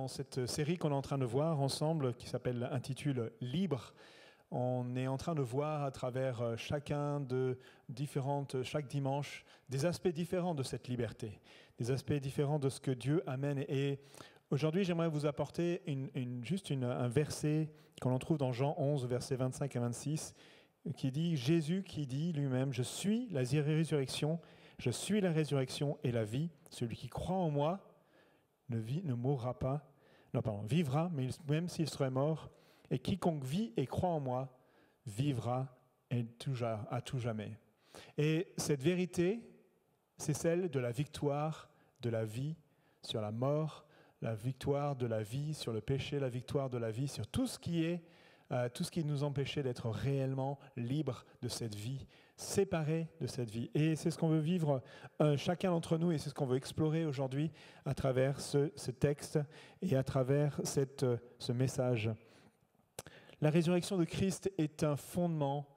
dans cette série qu'on est en train de voir ensemble, qui intitule « Libre », on est en train de voir à travers chaque dimanche des aspects différents de cette liberté, des aspects différents de ce que Dieu amène. Et aujourd'hui, j'aimerais vous apporter un verset qu'on trouve dans Jean 11, versets 25 à 26, qui dit, Jésus qui dit lui-même, « Je suis la résurrection, je suis la résurrection et la vie. Celui qui croit en moi ne mourra pas, vivra, mais même s'il serait mort. Et quiconque vit et croit en moi vivra à tout jamais. » Et cette vérité, c'est celle de la victoire de la vie sur la mort, la victoire de la vie sur le péché, la victoire de la vie sur tout ce qui nous empêchait d'être réellement libres de cette vie, séparés de cette vie. Et c'est ce qu'on veut vivre chacun d'entre nous, et c'est ce qu'on veut explorer aujourd'hui à travers ce texte et à travers ce message. La résurrection de Christ est un fondement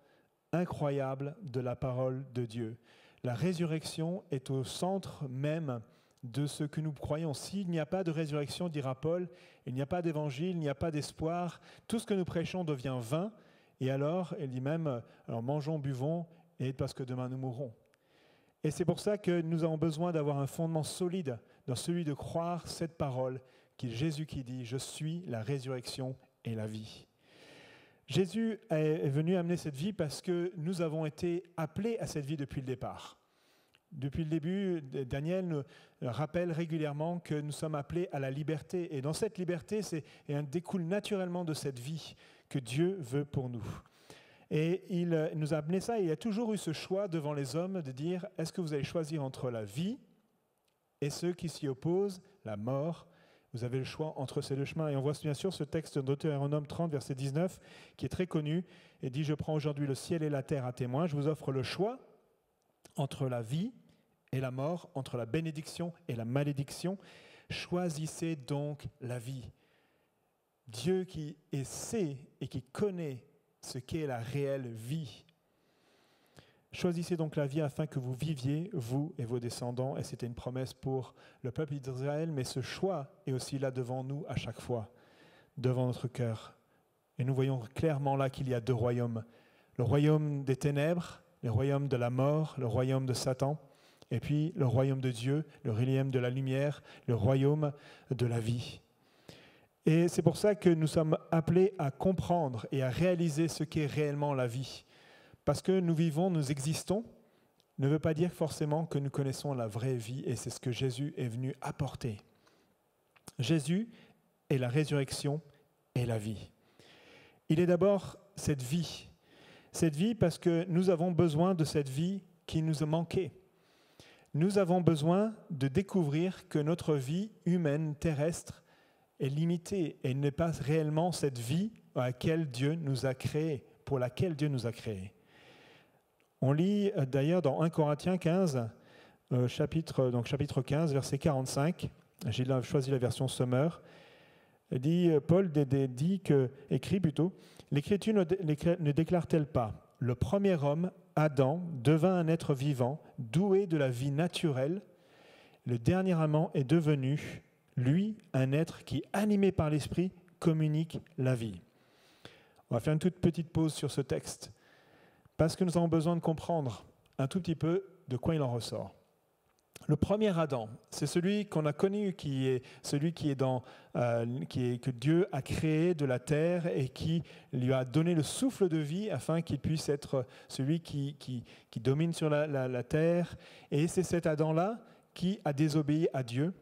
incroyable de la parole de Dieu. La résurrection est au centre même de ce que nous croyons. S'il n'y a pas de résurrection, dira Paul, il n'y a pas d'évangile, il n'y a pas d'espoir, tout ce que nous prêchons devient vain, et alors, il dit même, alors mangeons, buvons, et parce que demain nous mourrons. Et c'est pour ça que nous avons besoin d'avoir un fondement solide dans celui de croire cette parole, qui est Jésus qui dit, « Je suis la résurrection et la vie ». Jésus est venu amener cette vie parce que nous avons été appelés à cette vie depuis le départ. Depuis le début, Daniel nous rappelle régulièrement que nous sommes appelés à la liberté. Et dans cette liberté, elle découle naturellement de cette vie que Dieu veut pour nous. Et il nous a amené ça, et il y a toujours eu ce choix devant les hommes de dire, est-ce que vous allez choisir entre la vie et ceux qui s'y opposent, la mort ? Vous avez le choix entre ces deux chemins. Et on voit bien sûr ce texte de Deutéronome 30, verset 19, qui est très connu, et dit « Je prends aujourd'hui le ciel et la terre à témoin. Je vous offre le choix entre la vie et la mort, entre la bénédiction et la malédiction. Choisissez donc la vie. » Dieu qui sait et qui connaît ce qu'est la réelle vie. Choisissez donc la vie afin que vous viviez, vous et vos descendants. Et c'était une promesse pour le peuple d'Israël, mais ce choix est aussi là devant nous à chaque fois, devant notre cœur. Et nous voyons clairement là qu'il y a deux royaumes. Le royaume des ténèbres, le royaume de la mort, le royaume de Satan, et puis le royaume de Dieu, le royaume de la lumière, le royaume de la vie. Et c'est pour ça que nous sommes appelés à comprendre et à réaliser ce qu'est réellement la vie. Parce que nous vivons, nous existons, ne veut pas dire forcément que nous connaissons la vraie vie, et c'est ce que Jésus est venu apporter. Jésus est la résurrection et la vie. Il est d'abord cette vie parce que nous avons besoin de cette vie qui nous a manqué. Nous avons besoin de découvrir que notre vie humaine, terrestre, est limitée et n'est pas réellement cette vie pour laquelle Dieu nous a créés. On lit d'ailleurs dans 1 Corinthiens 15, chapitre 15, verset 45, j'ai choisi la version Summer, Paul écrit plutôt, l'Écriture ne déclare-t-elle pas, le premier homme, Adam, devint un être vivant, doué de la vie naturelle, le dernier amant est devenu, lui, un être qui, animé par l'Esprit, communique la vie. On va faire une toute petite pause sur ce texte, parce que nous avons besoin de comprendre un tout petit peu de quoi il en ressort. Le premier Adam, c'est celui qu'on a connu, qui est celui que Dieu a créé de la terre et qui lui a donné le souffle de vie afin qu'il puisse être celui qui domine sur la terre. Et c'est cet Adam-là qui a désobéi à Dieu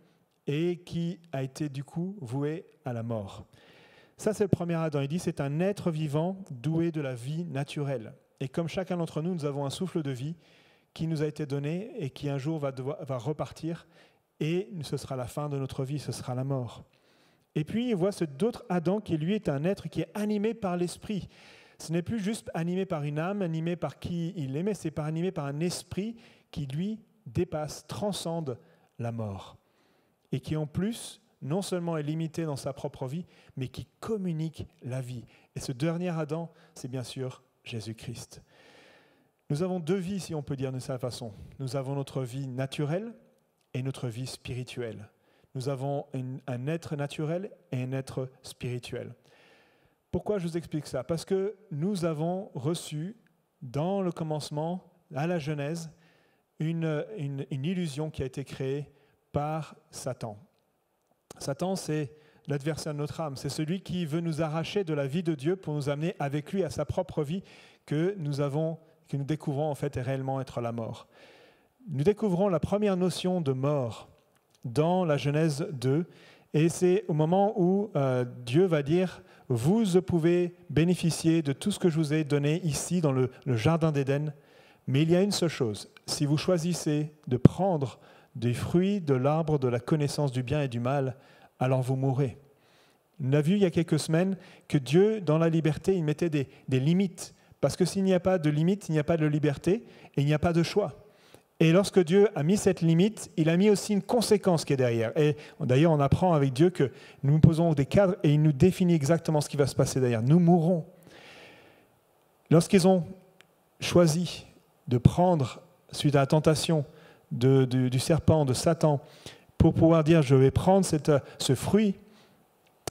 et qui a été du coup voué à la mort. Ça, c'est le premier Adam. Il dit c'est un être vivant doué de la vie naturelle. Et comme chacun d'entre nous, nous avons un souffle de vie qui nous a été donné et qui un jour va repartir, et ce sera la fin de notre vie, ce sera la mort. Et puis, il voit ce d'autre Adam qui, lui, est un être qui est animé par l'esprit. Ce n'est plus juste animé par une âme, animé par qui il est, mais c'est animé par un esprit qui, lui, dépasse, transcende la mort. Et qui, en plus, non seulement est limité dans sa propre vie, mais qui communique la vie. Et ce dernier Adam, c'est bien sûr Jésus-Christ. Nous avons deux vies, si on peut dire de cette façon. Nous avons notre vie naturelle et notre vie spirituelle. Nous avons un être naturel et un être spirituel. Pourquoi je vous explique ça? Parce que nous avons reçu dans le commencement, à la Genèse, une illusion qui a été créée par Satan. Satan, c'est l'adversaire de notre âme. C'est celui qui veut nous arracher de la vie de Dieu pour nous amener avec lui à sa propre vie que nous découvrons en fait réellement être la mort. Nous découvrons la première notion de mort dans la Genèse 2, et c'est au moment où Dieu va dire « Vous pouvez bénéficier de tout ce que je vous ai donné ici dans le jardin d'Éden, mais il y a une seule chose, si vous choisissez de prendre des fruits de l'arbre de la connaissance du bien et du mal, alors vous mourrez. » On a vu il y a quelques semaines que Dieu, dans la liberté, il mettait des limites, parce que s'il n'y a pas de limite, il n'y a pas de liberté et il n'y a pas de choix. Et lorsque Dieu a mis cette limite, il a mis aussi une conséquence qui est derrière. Et d'ailleurs, on apprend avec Dieu que nous nous posons des cadres et il nous définit exactement ce qui va se passer derrière. Nous mourrons. Lorsqu'ils ont choisi de prendre, suite à la tentation du serpent, de Satan, pour pouvoir dire « je vais prendre ce fruit »,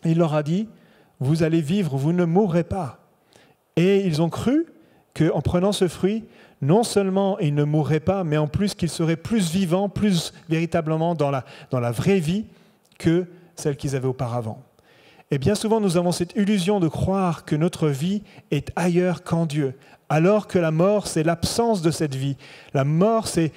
il leur a dit « vous allez vivre, vous ne mourrez pas ». Et ils ont cru qu'en prenant ce fruit, non seulement ils ne mourraient pas, mais en plus qu'ils seraient plus vivants, plus véritablement dans la vraie vie que celle qu'ils avaient auparavant. Et bien souvent, nous avons cette illusion de croire que notre vie est ailleurs qu'en Dieu, alors que la mort, c'est l'absence de cette vie. La mort, c'est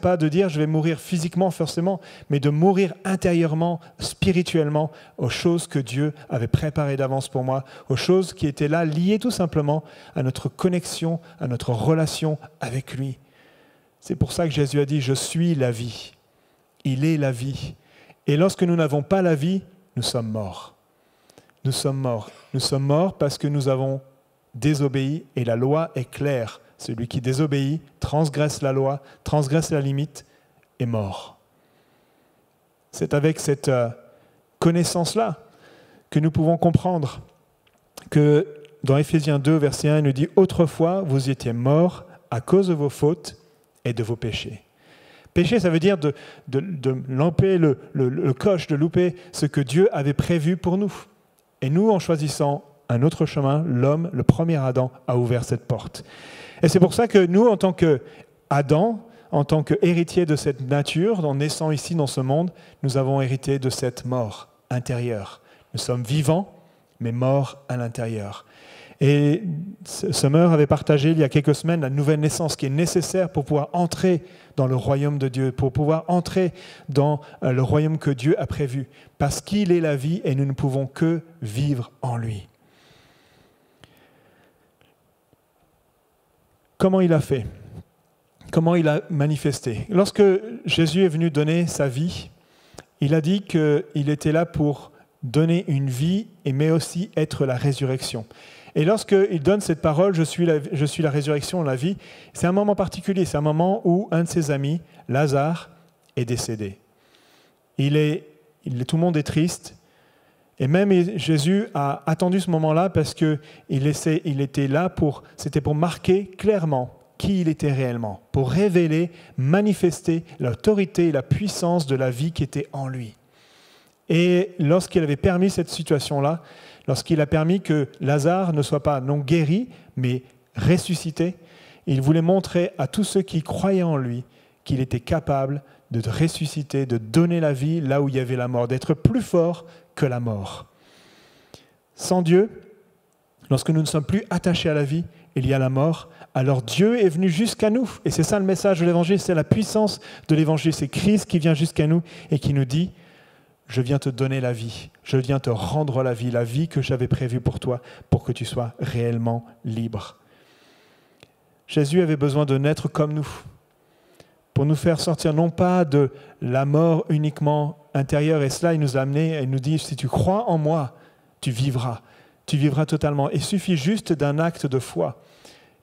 pas de dire « je vais mourir physiquement forcément », mais de mourir intérieurement, spirituellement, aux choses que Dieu avait préparées d'avance pour moi, aux choses qui étaient là, liées tout simplement à notre connexion, à notre relation avec lui. C'est pour ça que Jésus a dit « je suis la vie ». Il est la vie. Et lorsque nous n'avons pas la vie, nous sommes morts. Nous sommes morts. Nous sommes morts parce que nous avons désobéi et la loi est claire. Celui qui désobéit, transgresse la loi, transgresse la limite, est mort. C'est avec cette connaissance-là que nous pouvons comprendre que dans Éphésiens 2, verset 1, il nous dit « Autrefois, vous étiez morts à cause de vos fautes et de vos péchés. » Péché, ça veut dire de louper le coche, de louper ce que Dieu avait prévu pour nous. Et nous, en choisissant un autre chemin, l'homme, le premier Adam, a ouvert cette porte. Et c'est pour ça que nous, en tant qu'Adam, en tant qu'héritier de cette nature, en naissant ici dans ce monde, nous avons hérité de cette mort intérieure. Nous sommes vivants, mais morts à l'intérieur. Et Summer avait partagé il y a quelques semaines la nouvelle naissance qui est nécessaire pour pouvoir entrer dans le royaume de Dieu, pour pouvoir entrer dans le royaume que Dieu a prévu, parce qu'il est la vie et nous ne pouvons que vivre en lui. Comment il a fait? Comment il a manifesté? Lorsque Jésus est venu donner sa vie, il a dit qu'il était là pour donner une vie, mais aussi être la résurrection. Et lorsqu'il donne cette parole, je suis la résurrection, la vie, c'est un moment particulier, c'est un moment où un de ses amis, Lazare, est décédé. Tout le monde est triste, et même Jésus a attendu ce moment-là parce qu'il était là c'était pour marquer clairement qui il était réellement, pour révéler, manifester l'autorité et la puissance de la vie qui était en lui. Et lorsqu'il avait permis cette situation-là, lorsqu'il a permis que Lazare ne soit pas non guéri, mais ressuscité, il voulait montrer à tous ceux qui croyaient en lui qu'il était capable de ressusciter, de donner la vie là où il y avait la mort, d'être plus fort que la mort. Sans Dieu, lorsque nous ne sommes plus attachés à la vie, il y a la mort, alors Dieu est venu jusqu'à nous. Et c'est ça le message de l'Évangile, c'est la puissance de l'Évangile, c'est Christ qui vient jusqu'à nous et qui nous dit « Je viens te donner la vie, je viens te rendre la vie que j'avais prévue pour toi, pour que tu sois réellement libre. » Jésus avait besoin de naître comme nous, pour nous faire sortir non pas de la mort uniquement intérieure, et cela il nous a amené, et il nous dit « Si tu crois en moi, tu vivras totalement. » Il suffit juste d'un acte de foi.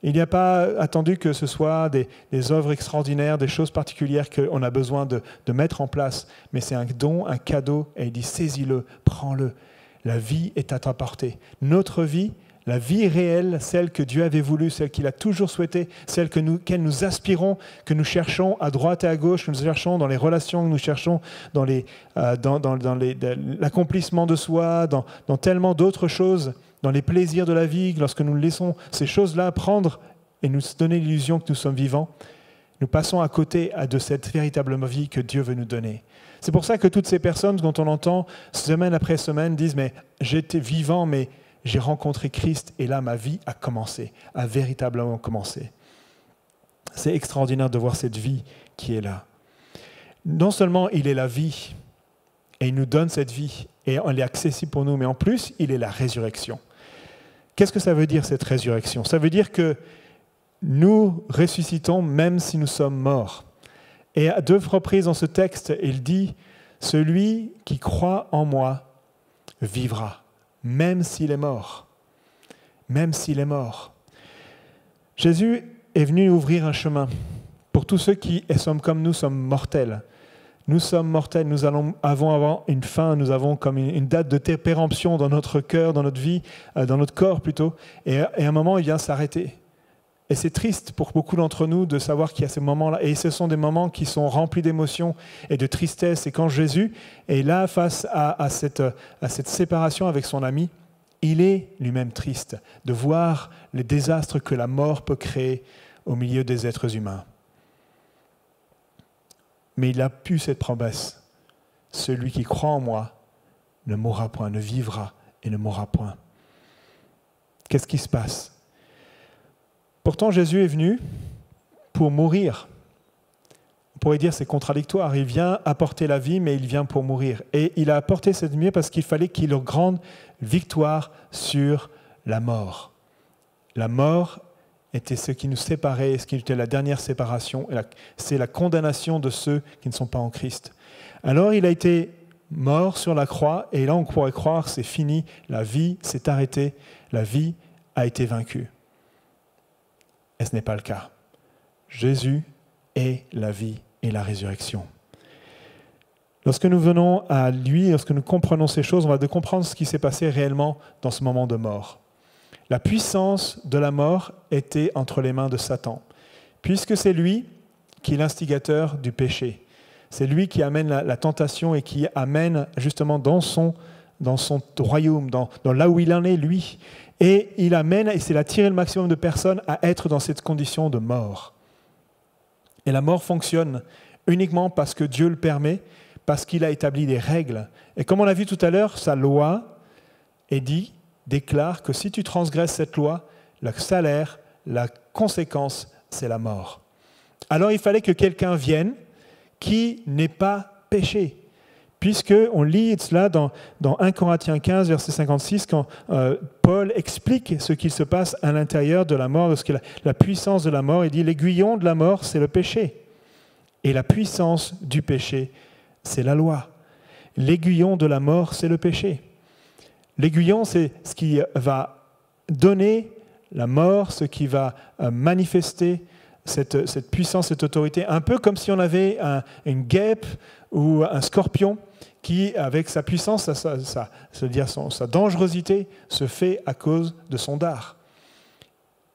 Il n'y a pas attendu que ce soit des œuvres extraordinaires, des choses particulières qu'on a besoin de mettre en place. Mais c'est un don, un cadeau, et il dit « Saisis-le, prends-le. La vie est à ta portée. » Notre vie, La vie réelle, celle que Dieu avait voulu, celle qu'il a toujours souhaitée, celle qu'elle nous aspirons, que nous cherchons à droite et à gauche, que nous cherchons dans les relations, que nous cherchons dans l'accomplissement de soi, dans tellement d'autres choses, dans les plaisirs de la vie, lorsque nous laissons ces choses-là prendre et nous donner l'illusion que nous sommes vivants, nous passons à côté de cette véritable vie que Dieu veut nous donner. C'est pour ça que toutes ces personnes dont on entend semaine après semaine disent « mais j'étais vivant, mais j'ai rencontré Christ et là ma vie a commencé, a véritablement commencé. » C'est extraordinaire de voir cette vie qui est là. Non seulement il est la vie et il nous donne cette vie et elle est accessible pour nous, mais en plus il est la résurrection. Qu'est-ce que ça veut dire cette résurrection? Ça veut dire que nous ressuscitons même si nous sommes morts. Et à 2 reprises dans ce texte, il dit « Celui qui croit en moi vivra, même s'il est mort. » Même s'il est mort. Jésus est venu ouvrir un chemin pour tous ceux qui sommes comme nous, sommes mortels. Nous sommes mortels, nous avons avoir une fin, nous avons comme une date de péremption dans notre cœur, dans notre vie, dans notre corps plutôt. Et à un moment, il vient s'arrêter. Et c'est triste pour beaucoup d'entre nous de savoir qu'il y a ces moments-là. Et ce sont des moments qui sont remplis d'émotions et de tristesse. Et quand Jésus est là face à cette séparation avec son ami, il est lui-même triste de voir les désastres que la mort peut créer au milieu des êtres humains. Mais il a pu cette promesse. Celui qui croit en moi ne mourra point, ne vivra et ne mourra point. Qu'est-ce qui se passe? Pourtant, Jésus est venu pour mourir. On pourrait dire que c'est contradictoire. Il vient apporter la vie, mais il vient pour mourir. Et il a apporté cette vie parce qu'il fallait qu'il ait une grande victoire sur la mort. La mort était ce qui nous séparait, ce qui était la dernière séparation. C'est la condamnation de ceux qui ne sont pas en Christ. Alors, il a été mort sur la croix, et là, on pourrait croire que c'est fini, la vie s'est arrêtée, la vie a été vaincue. Et ce n'est pas le cas. Jésus est la vie et la résurrection. Lorsque nous venons à lui, lorsque nous comprenons ces choses, on va de comprendre ce qui s'est passé réellement dans ce moment de mort. La puissance de la mort était entre les mains de Satan, puisque c'est lui qui est l'instigateur du péché. C'est lui qui amène la tentation et qui amène justement dans son royaume, dans là où il en est, lui. Et il amène, et c'est attirer le maximum de personnes à être dans cette condition de mort. Et la mort fonctionne uniquement parce que Dieu le permet, parce qu'il a établi des règles. Et comme on l'a vu tout à l'heure, sa loi déclare que si tu transgresses cette loi, le salaire, la conséquence, c'est la mort. Alors il fallait que quelqu'un vienne qui n'ait pas péché. Puisqu'on lit cela dans 1 Corinthiens 15, verset 56, quand Paul explique ce qu'il se passe à l'intérieur de la mort, lorsque la puissance de la mort, il dit « L'aiguillon de la mort, c'est le péché. Et la puissance du péché, c'est la loi. » L'aiguillon de la mort, c'est le péché. L'aiguillon, c'est ce qui va donner la mort, ce qui va manifester cette puissance, cette autorité, un peu comme si on avait une guêpe ou un scorpion qui, avec sa puissance, sa dangerosité, se fait à cause de son dard.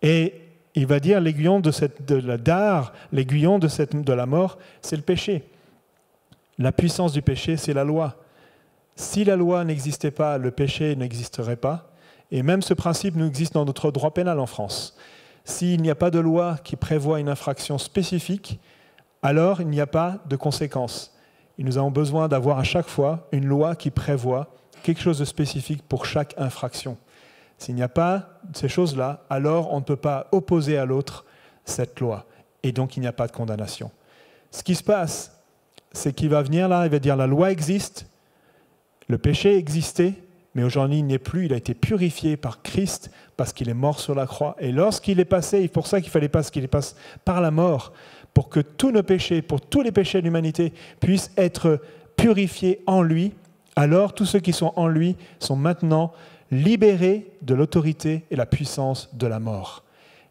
Et il va dire l'aiguillon de la dard, l'aiguillon de la mort, c'est le péché. La puissance du péché, c'est la loi. Si la loi n'existait pas, le péché n'existerait pas. Et même ce principe nous existe dans notre droit pénal en France. S'il n'y a pas de loi qui prévoit une infraction spécifique, alors il n'y a pas de conséquences. Et nous avons besoin d'avoir à chaque fois une loi qui prévoit quelque chose de spécifique pour chaque infraction. S'il n'y a pas ces choses-là, alors on ne peut pas opposer à l'autre cette loi. Et donc il n'y a pas de condamnation. Ce qui se passe, c'est qu'il va venir là, il va dire la loi existe, le péché existait, mais aujourd'hui il n'y est plus, il a été purifié par Christ parce qu'il est mort sur la croix. Et lorsqu'il est passé, c'est pour ça qu'il fallait pas qu'il passe par la mort, pour que tous nos péchés, pour tous les péchés de l'humanité puissent être purifiés en lui, alors tous ceux qui sont en lui sont maintenant libérés de l'autorité et la puissance de la mort.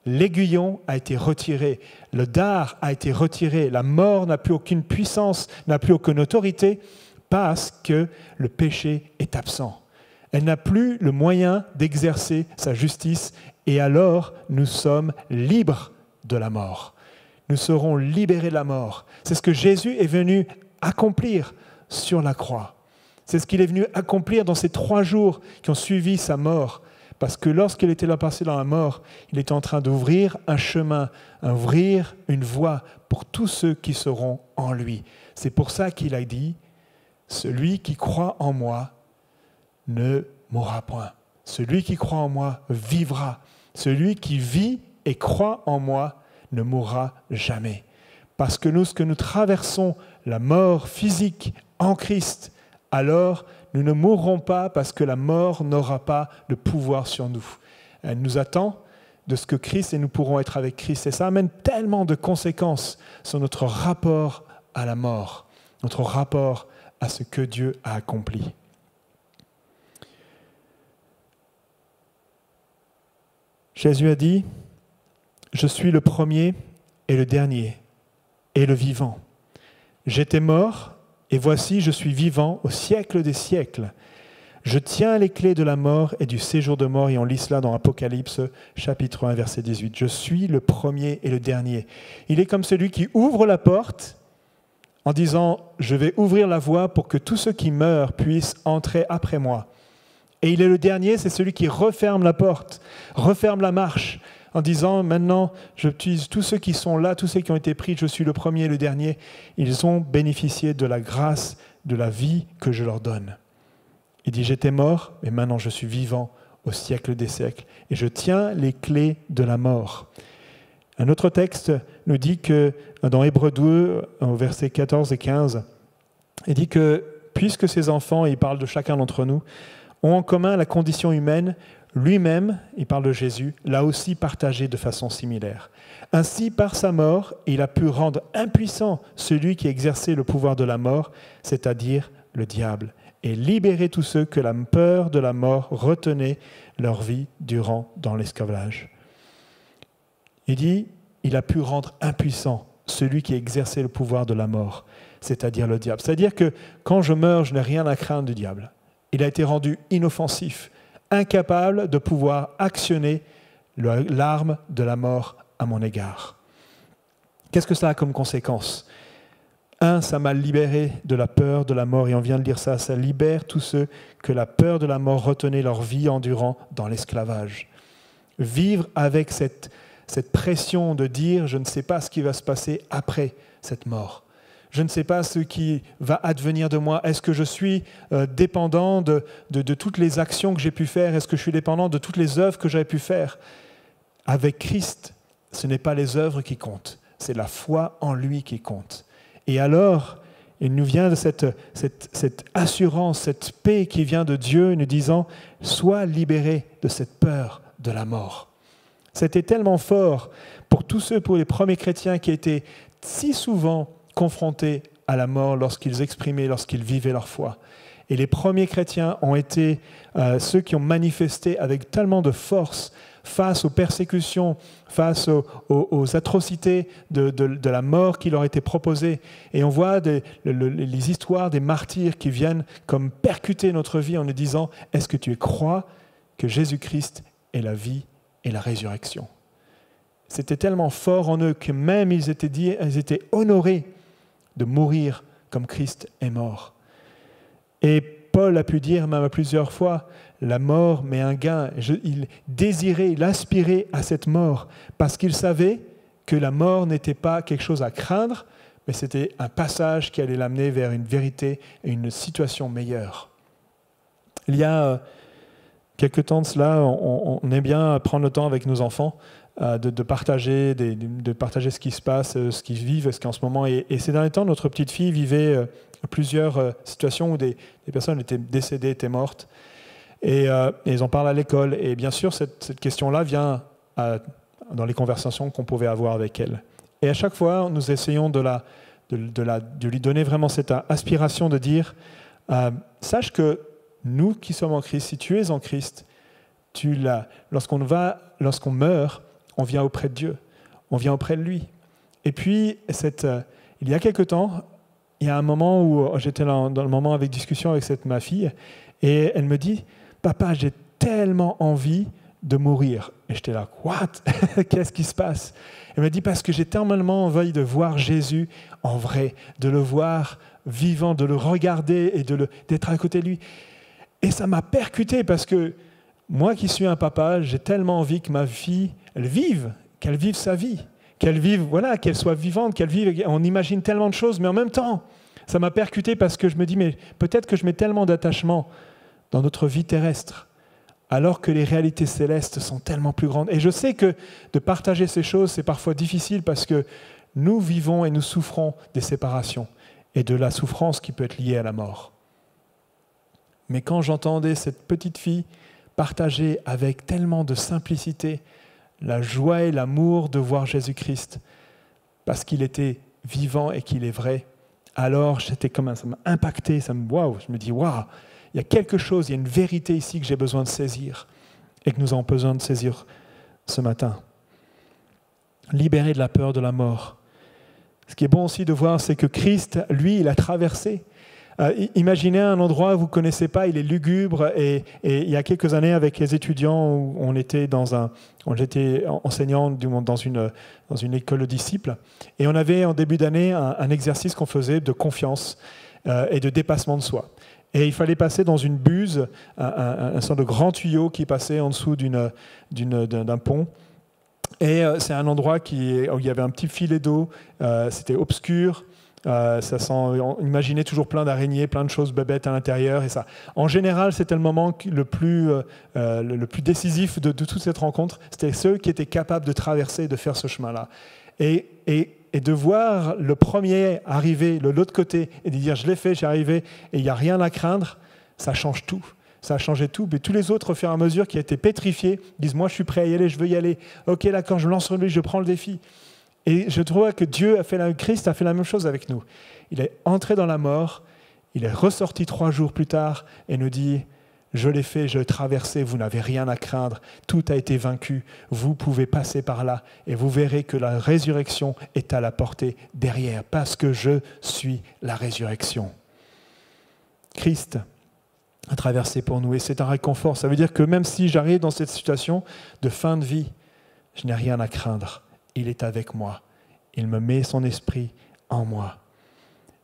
L'aiguillon a été retiré, le dard a été retiré, la mort n'a plus aucune puissance, n'a plus aucune autorité, parce que le péché est absent. Elle n'a plus le moyen d'exercer sa justice et alors nous sommes libres de la mort. Nous serons libérés de la mort. C'est ce que Jésus est venu accomplir sur la croix. C'est ce qu'il est venu accomplir dans ces 3 jours qui ont suivi sa mort. Parce que lorsqu'il était là passé dans la mort, il était en train d'ouvrir un chemin, d'ouvrir une voie pour tous ceux qui seront en lui. C'est pour ça qu'il a dit, celui qui croit en moi ne mourra point. Celui qui croit en moi vivra. Celui qui vit et croit en moi ne mourra jamais. Parce que ce que nous traversons, la mort physique en Christ, alors nous ne mourrons pas parce que la mort n'aura pas de pouvoir sur nous. Elle nous attend de ce que Christ et nous pourrons être avec Christ. Et ça amène tellement de conséquences sur notre rapport à la mort, notre rapport à ce que Dieu a accompli. Jésus a dit, « Je suis le premier et le dernier et le vivant. J'étais mort et voici je suis vivant au siècle des siècles. Je tiens les clés de la mort et du séjour de mort. » Et on lit cela dans Apocalypse chapitre 1 verset 18. « Je suis le premier et le dernier. » Il est comme celui qui ouvre la porte en disant « Je vais ouvrir la voie pour que tous ceux qui meurent puissent entrer après moi. » Et il est le dernier, c'est celui qui referme la porte, referme la marche, en disant « Maintenant, j'utilise tous ceux qui sont là, tous ceux qui ont été pris, je suis le premier et le dernier. » Ils ont bénéficié de la grâce, de la vie que je leur donne. Il dit « J'étais mort, mais maintenant je suis vivant au siècle des siècles, et je tiens les clés de la mort. » Un autre texte nous dit que, dans Hébreux 2, au verset 14 et 15, il dit que « Puisque ces enfants, et il parle de chacun d'entre nous, ont en commun la condition humaine, lui-même, il parle de Jésus, l'a aussi partagé de façon similaire. Ainsi, par sa mort, il a pu rendre impuissant celui qui exerçait le pouvoir de la mort, c'est-à-dire le diable, et libérer tous ceux que la peur de la mort retenait leur vie durant dans l'esclavage. » Il dit, il a pu rendre impuissant celui qui exerçait le pouvoir de la mort, c'est-à-dire le diable. C'est-à-dire que quand je meurs, je n'ai rien à craindre du diable. Il a été rendu inoffensif, incapable de pouvoir actionner l'arme de la mort à mon égard. Qu'est-ce que ça a comme conséquence ? Ça m'a libéré de la peur de la mort, et on vient de lire ça, ça libère tous ceux que la peur de la mort retenait leur vie endurant dans l'esclavage. Vivre avec cette pression de dire « je ne sais pas ce qui va se passer après cette mort ». Je ne sais pas ce qui va advenir de moi. Est-ce que je suis dépendant de toutes les actions que j'ai pu faire? Est-ce que je suis dépendant de toutes les œuvres que j'avais pu faire? Avec Christ, ce n'est pas les œuvres qui comptent, c'est la foi en lui qui compte. Et alors, il nous vient de cette assurance, cette paix qui vient de Dieu, nous disant « Sois libéré de cette peur de la mort ». C'était tellement fort pour les premiers chrétiens qui étaient si souvent confrontés à la mort lorsqu'ils vivaient leur foi. Et les premiers chrétiens ont été ceux qui ont manifesté avec tellement de force face aux persécutions, face aux atrocités de la mort qui leur était proposée. Et on voit les histoires des martyrs qui viennent comme percuter notre vie en nous disant « Est-ce que tu crois que Jésus-Christ est la vie et la résurrection ?» C'était tellement fort en eux que même ils étaient honorés de mourir comme Christ est mort. Et Paul a pu dire même à plusieurs fois, la mort m'est un gain. Il désirait, il aspirait à cette mort parce qu'il savait que la mort n'était pas quelque chose à craindre, mais c'était un passage qui allait l'amener vers une vérité et une situation meilleure. Il y a quelque temps de cela, on aime bien prendre le temps avec nos enfants de partager ce qui se passe, ce qu'ils vivent, ce qu'en ce moment. Et ces derniers temps, notre petite fille vivait plusieurs situations où des personnes étaient décédées, étaient mortes. Et ils en parlent à l'école. Et bien sûr, cette question-là vient dans les conversations qu'on pouvait avoir avec elle. Et à chaque fois, nous essayons de lui donner vraiment cette aspiration de dire sache que nous qui sommes en Christ, si tu es en Christ, lorsqu'on meurt, on vient auprès de Dieu, on vient auprès de lui. Et puis, il y a quelque temps, il y a un moment où j'étais dans le moment avec discussion avec ma fille, et elle me dit, papa, j'ai tellement envie de mourir. Et j'étais là, what? Qu'est-ce qui se passe? Elle m'a dit, parce que j'ai tellement envie de voir Jésus en vrai, de le voir vivant, de le regarder et d'être à côté de lui. Et ça m'a percuté parce que moi qui suis un papa, j'ai tellement envie que ma fille, qu'elle vive sa vie, qu'elle soit vivante, qu'elle vive. On imagine tellement de choses, mais en même temps, ça m'a percuté parce que je me dis, mais peut-être que je mets tellement d'attachement dans notre vie terrestre, alors que les réalités célestes sont tellement plus grandes. Et je sais que de partager ces choses, c'est parfois difficile parce que nous vivons et nous souffrons des séparations et de la souffrance qui peut être liée à la mort. Mais quand j'entendais cette petite fille partager avec tellement de simplicité la joie et l'amour de voir Jésus-Christ, parce qu'il était vivant et qu'il est vrai, alors j'étais comme ça m'a impacté, je me dis, waouh, il y a quelque chose, il y a une vérité ici que j'ai besoin de saisir et que nous avons besoin de saisir ce matin. Libéré de la peur de la mort. Ce qui est bon aussi de voir, c'est que Christ, lui, il a traversé. Imaginez un endroit que vous ne connaissez pas, il est lugubre. Et il y a quelques années, avec les étudiants, où j'étais enseignant dans une école de disciples. Et on avait en début d'année un exercice qu'on faisait de confiance et de dépassement de soi. Et il fallait passer dans une buse, un sorte de grand tuyau qui passait en dessous d'un pont. Et c'est un endroit où il y avait un petit filet d'eau, c'était obscur, on imaginait toujours plein d'araignées, plein de choses bébêtes à l'intérieur. Et ça. En général, c'était le moment le plus décisif de toute cette rencontre. C'était ceux qui étaient capables de traverser et de faire ce chemin-là. Et de voir le premier arriver de l'autre côté et de dire « je l'ai fait, j'y arrivé et il n'y a rien à craindre », ça change tout. Ça a changé tout. Mais tous les autres, au fur et à mesure, qui étaient pétrifiés, disent « moi, je suis prêt à y aller, je veux y aller. Ok, d'accord, je me lance sur lui, je prends le défi. » Et je trouve que Christ a fait la même chose avec nous. Il est entré dans la mort, il est ressorti 3 jours plus tard et nous dit « je l'ai fait, je l'ai traversé, vous n'avez rien à craindre, tout a été vaincu, vous pouvez passer par là et vous verrez que la résurrection est à la portée derrière, parce que je suis la résurrection. » Christ a traversé pour nous et c'est un réconfort. Ça veut dire que même si j'arrive dans cette situation de fin de vie, je n'ai rien à craindre. Il est avec moi. Il me met son esprit en moi.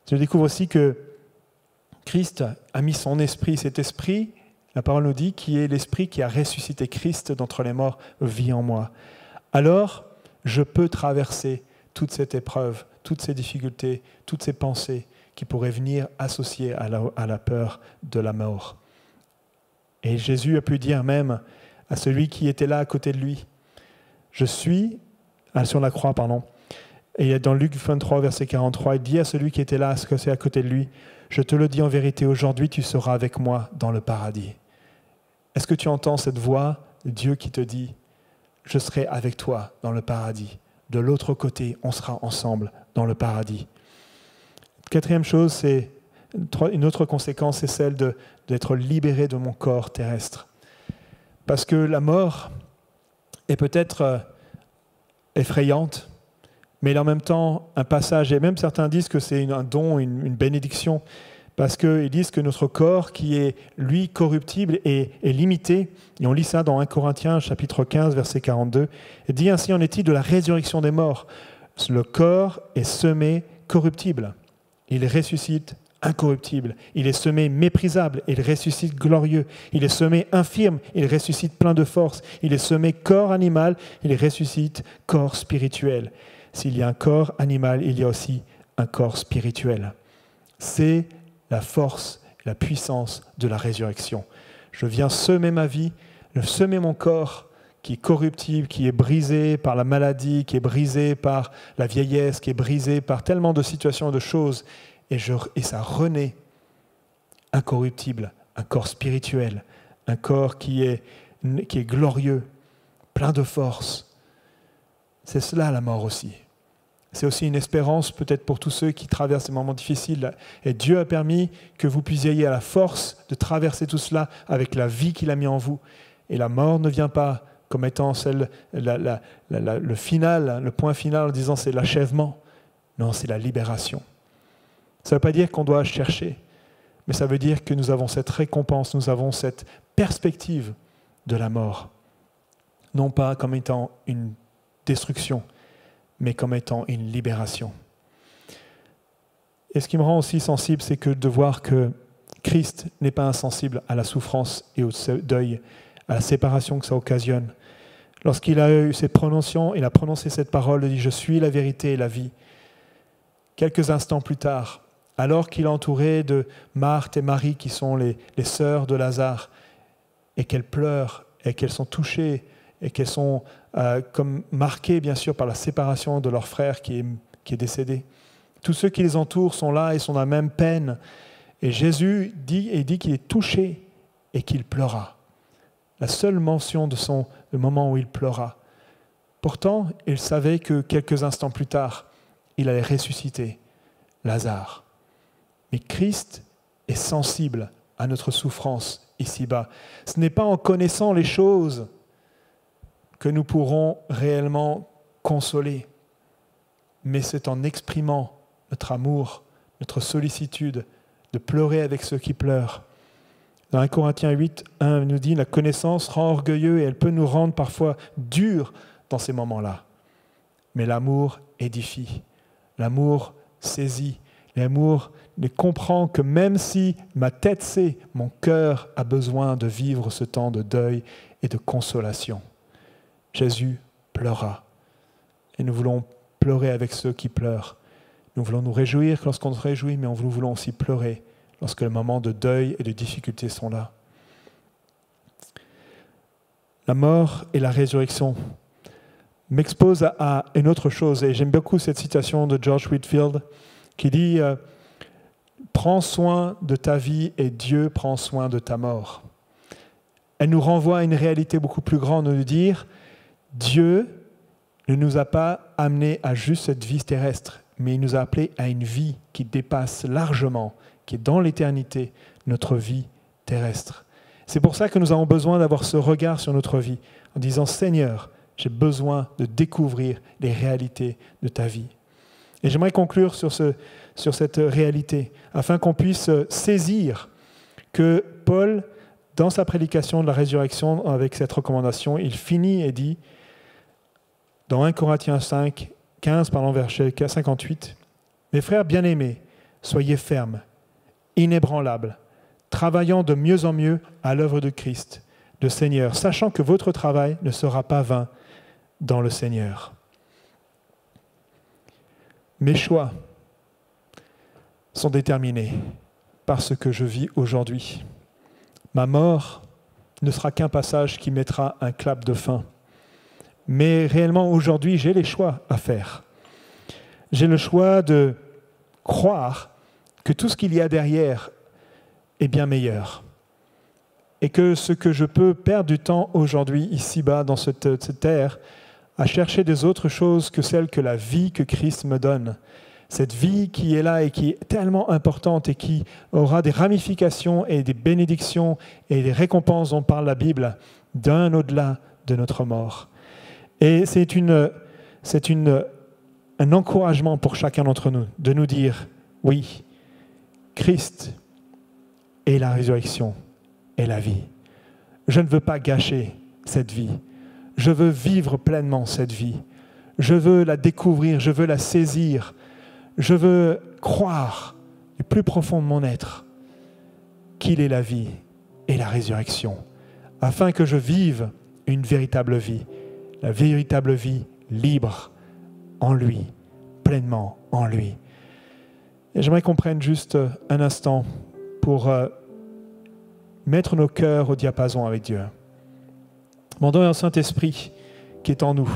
Je découvre aussi que Christ a mis son esprit, cet esprit, la parole nous dit, qui est l'esprit qui a ressuscité Christ d'entre les morts, vit en moi. Alors, je peux traverser toute cette épreuve, toutes ces difficultés, toutes ces pensées qui pourraient venir associer à la peur de la mort. Et Jésus a pu dire même à celui qui était là à côté de lui, je suis, sur la croix, pardon, et dans Luc 23, verset 43, il dit à celui qui était là à côté de lui, je te le dis en vérité, aujourd'hui tu seras avec moi dans le paradis. Est-ce que tu entends cette voix de Dieu qui te dit, je serai avec toi dans le paradis. De l'autre côté, on sera ensemble dans le paradis. Quatrième chose, c'est une autre conséquence, c'est celle d'être libéré de mon corps terrestre. Parce que la mort est peut-être effrayante, mais en même temps un passage, et même certains disent que c'est un don, une bénédiction, parce qu'ils disent que notre corps, qui est, lui, corruptible, est limité. Et on lit ça dans 1 Corinthiens, chapitre 15, verset 42. Il dit ainsi, en est-il de la résurrection des morts. Le corps est semé corruptible. Il ressuscite incorruptible. Il est semé méprisable. Il ressuscite glorieux. Il est semé infirme. Il ressuscite plein de force. Il est semé corps animal. Il ressuscite corps spirituel. S'il y a un corps animal, il y a aussi un corps spirituel. C'est la force, la puissance de la résurrection. Je viens semer ma vie, semer mon corps qui est corruptible, qui est brisé par la maladie, qui est brisé par la vieillesse, qui est brisé par tellement de situations, de choses, et ça renaît incorruptible, un corps spirituel, un corps qui est glorieux, plein de force. C'est cela la mort aussi. C'est aussi une espérance peut-être pour tous ceux qui traversent des moments difficiles. Et Dieu a permis que vous puissiez à la force de traverser tout cela avec la vie qu'il a mis en vous. Et la mort ne vient pas comme étant le final, le point final en disant c'est l'achèvement. Non, c'est la libération. Ça ne veut pas dire qu'on doit chercher, mais ça veut dire que nous avons cette récompense, nous avons cette perspective de la mort, non pas comme étant une destruction, mais comme étant une libération. Et ce qui me rend aussi sensible, c'est que de voir que Christ n'est pas insensible à la souffrance et au deuil, à la séparation que ça occasionne. Lorsqu'il a eu cette prononciation, il a prononcé cette parole, il dit « Je suis la vérité et la vie ». Quelques instants plus tard, alors qu'il est entouré de Marthe et Marie, qui sont les sœurs de Lazare, et qu'elles pleurent, et qu'elles sont touchées, et qu'elles sont comme marquées, bien sûr, par la séparation de leur frère qui est décédé. Tous ceux qui les entourent sont là et sont dans la même peine. Et Jésus dit qu'il est touché et qu'il pleura. La seule mention de le moment où il pleura. Pourtant, il savait que quelques instants plus tard, il allait ressusciter Lazare. Mais Christ est sensible à notre souffrance ici-bas. Ce n'est pas en connaissant les choses que nous pourrons réellement consoler, mais c'est en exprimant notre amour, notre sollicitude, de pleurer avec ceux qui pleurent. Dans 1 Corinthiens 8, 1 nous dit « La connaissance rend orgueilleux et elle peut nous rendre parfois durs dans ces moments-là. Mais l'amour édifie, l'amour saisit, l'amour comprend que même si ma tête sait, mon cœur a besoin de vivre ce temps de deuil et de consolation. » Jésus pleura. Et nous voulons pleurer avec ceux qui pleurent. Nous voulons nous réjouir lorsqu'on se réjouit, mais nous voulons aussi pleurer lorsque les moments de deuil et de difficulté sont là. La mort et la résurrection m'exposent à une autre chose. Et j'aime beaucoup cette citation de George Whitefield qui dit « Prends soin de ta vie et Dieu prend soin de ta mort ». Elle nous renvoie à une réalité beaucoup plus grande de nous dire « Dieu ne nous a pas amenés à juste cette vie terrestre, mais il nous a appelés à une vie qui dépasse largement, qui est dans l'éternité, notre vie terrestre. » C'est pour ça que nous avons besoin d'avoir ce regard sur notre vie, en disant « Seigneur, j'ai besoin de découvrir les réalités de ta vie. » Et j'aimerais conclure sur cette réalité, afin qu'on puisse saisir que Paul, dans sa prédication de la résurrection, avec cette recommandation, il finit et dit, dans 1 Corinthiens 5, 15, verset 58, « Mes frères bien-aimés, soyez fermes, inébranlables, travaillant de mieux en mieux à l'œuvre de Christ, le Seigneur, sachant que votre travail ne sera pas vain dans le Seigneur. » Mes choix sont déterminés par ce que je vis aujourd'hui. Ma mort ne sera qu'un passage qui mettra un clap de fin. Mais réellement, aujourd'hui, j'ai les choix à faire. J'ai le choix de croire que tout ce qu'il y a derrière est bien meilleur. Et que ce que je peux perdre du temps aujourd'hui, ici-bas, dans cette terre, à chercher des autres choses que celles que la vie que Christ me donne. Cette vie qui est là et qui est tellement importante et qui aura des ramifications et des bénédictions et des récompenses dont parle la Bible, d'un au-delà de notre mort. Et c'est un encouragement pour chacun d'entre nous de nous dire, oui, Christ est la résurrection et la vie. Je ne veux pas gâcher cette vie. Je veux vivre pleinement cette vie. Je veux la découvrir, je veux la saisir. Je veux croire du plus profond de mon être qu'il est la vie et la résurrection, afin que je vive une véritable vie, la véritable vie libre en lui, pleinement en lui. Et j'aimerais qu'on prenne juste un instant pour mettre nos cœurs au diapason avec Dieu. Demandons au Saint-Esprit qui est en nous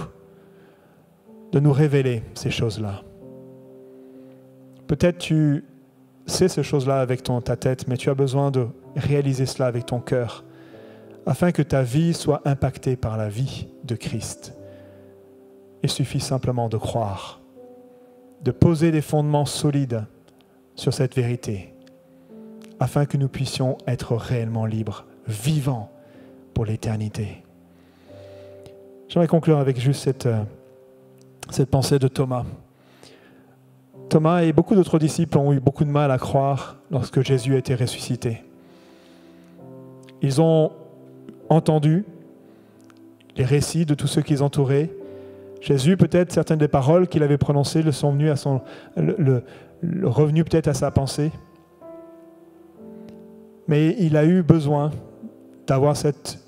de nous révéler ces choses-là. Peut-être tu sais ces choses-là avec ta tête, mais tu as besoin de réaliser cela avec ton cœur, afin que ta vie soit impactée par la vie de Christ. Il suffit simplement de croire, de poser des fondements solides sur cette vérité, afin que nous puissions être réellement libres, vivants pour l'éternité. J'aimerais conclure avec juste cette pensée de Thomas. Thomas et beaucoup d'autres disciples ont eu beaucoup de mal à croire lorsque Jésus a été ressuscité. Ils ont entendu les récits de tous ceux qui les entouraient. Jésus, peut-être certaines des paroles qu'il avait prononcées le sont venues revenues peut-être à sa pensée. Mais il a eu besoin d'avoir cette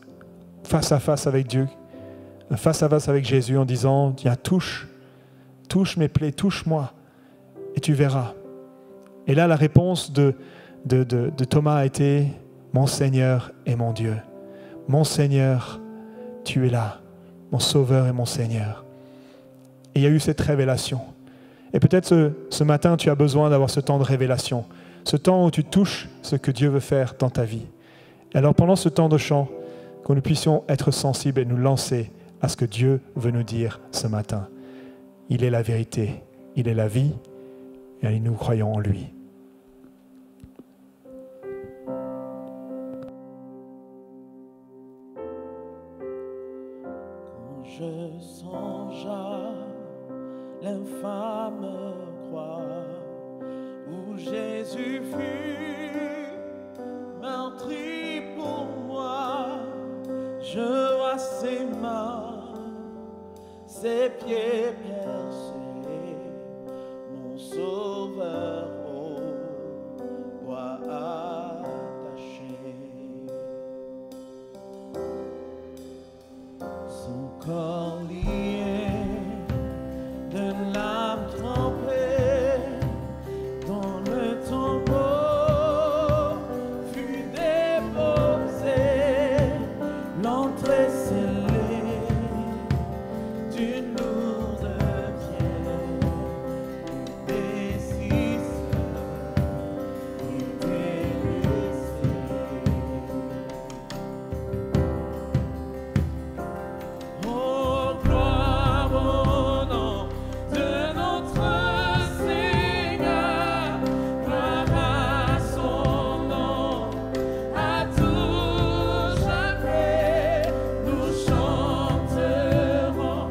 face-à-face avec Dieu, un face-à-face avec Jésus en disant, tiens, touche mes plaies, touche-moi et tu verras. Et là, la réponse de Thomas a été, mon Seigneur et mon Dieu. Mon Seigneur, tu es là, mon Sauveur et mon Seigneur. Et il y a eu cette révélation. Et peut-être ce matin, tu as besoin d'avoir ce temps de révélation, ce temps où tu touches ce que Dieu veut faire dans ta vie. Et alors pendant ce temps de chant, que nous puissions être sensibles et nous lancer à ce que Dieu veut nous dire ce matin. Il est la vérité, il est la vie, et nous croyons en lui. Quand je songe à l'infâme croix où Jésus fut meurtri pour moi, je vois ses mains, ses pieds piercés, mon Sauveur au bois attaché. Son corps lié de l'âme trempée dans le tombeau fut déposé, l'entrée scellée d'une lourde pierre, des six était laissé. Oh, gloire au nom de notre Seigneur, gloire à son nom, à tout jamais, nous chanterons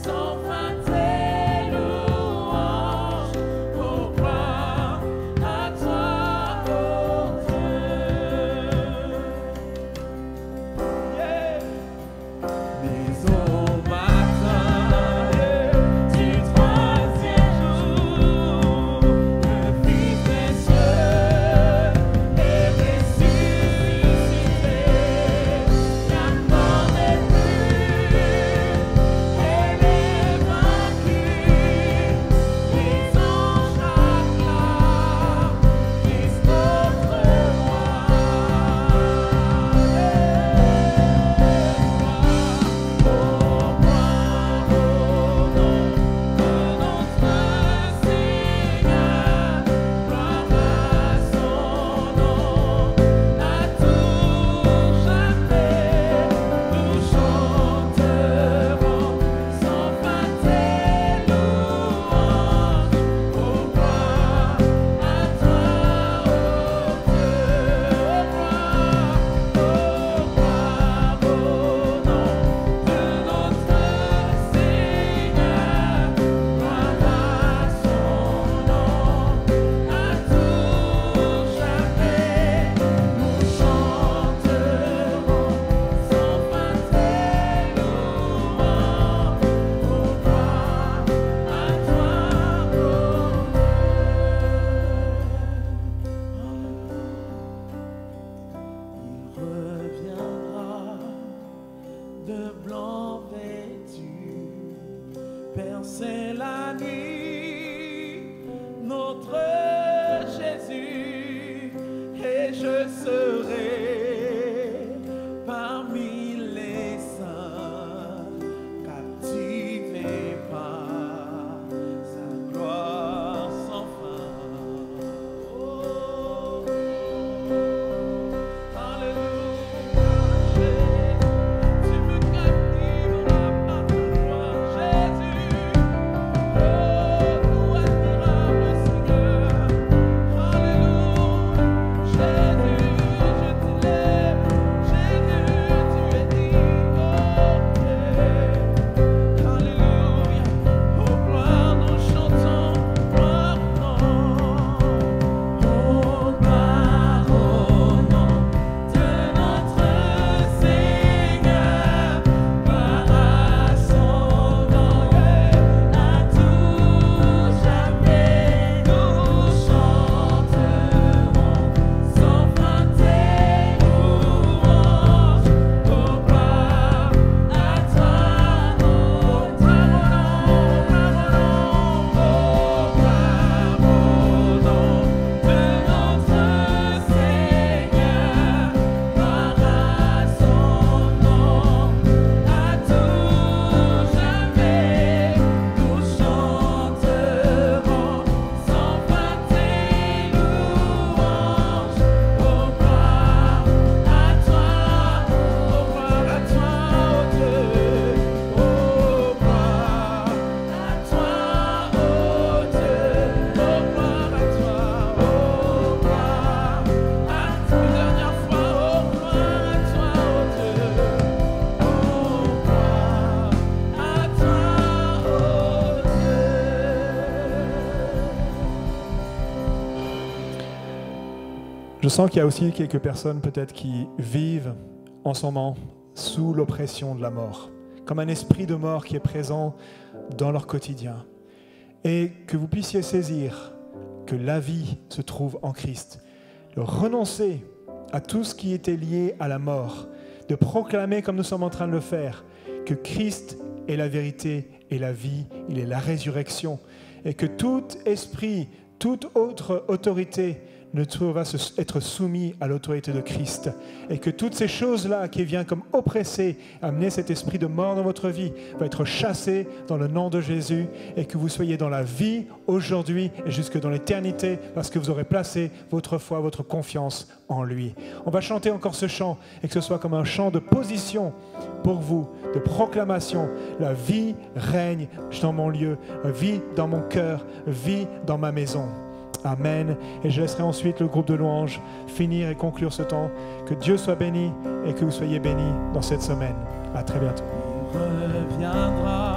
sans fin tes louanges. Oh, gloire à toi, ô Dieu. Yeah. Mais au matin du troisième jour, le Fils des cieux est ressuscité. La mort n'est plus, elle est vaincue. Les anges acclament Christ notre Il reviendra de blanc vêtu, percer la nuit, notre Jésus, et je serai parmi les saints, captivé par sa gloire sans fin. Oh, alléluia, tu me captiveras par ta gloire, Jésus. Oh, Je sens qu'il y a aussi quelques personnes peut-être qui vivent en ce moment sous l'oppression de la mort, comme un esprit de mort qui est présent dans leur quotidien. Et que vous puissiez saisir que la vie se trouve en Christ, de renoncer à tout ce qui était lié à la mort, de proclamer comme nous sommes en train de le faire, que Christ est la vérité et la vie, il est la résurrection, et que tout esprit, toute autre autorité ne va être soumis à l'autorité de Christ, et que toutes ces choses-là qui viennent comme oppresser, amener cet esprit de mort dans votre vie, va être chassé dans le nom de Jésus, et que vous soyez dans la vie aujourd'hui et jusque dans l'éternité, parce que vous aurez placé votre foi, votre confiance en lui. On va chanter encore ce chant, et que ce soit comme un chant de position pour vous, de proclamation. La vie règne dans mon lieu, vie dans mon cœur, vie dans ma maison. Amen. Et je laisserai ensuite le groupe de louanges finir et conclure ce temps. Que Dieu soit béni et que vous soyez bénis dans cette semaine. À très bientôt. Il reviendra.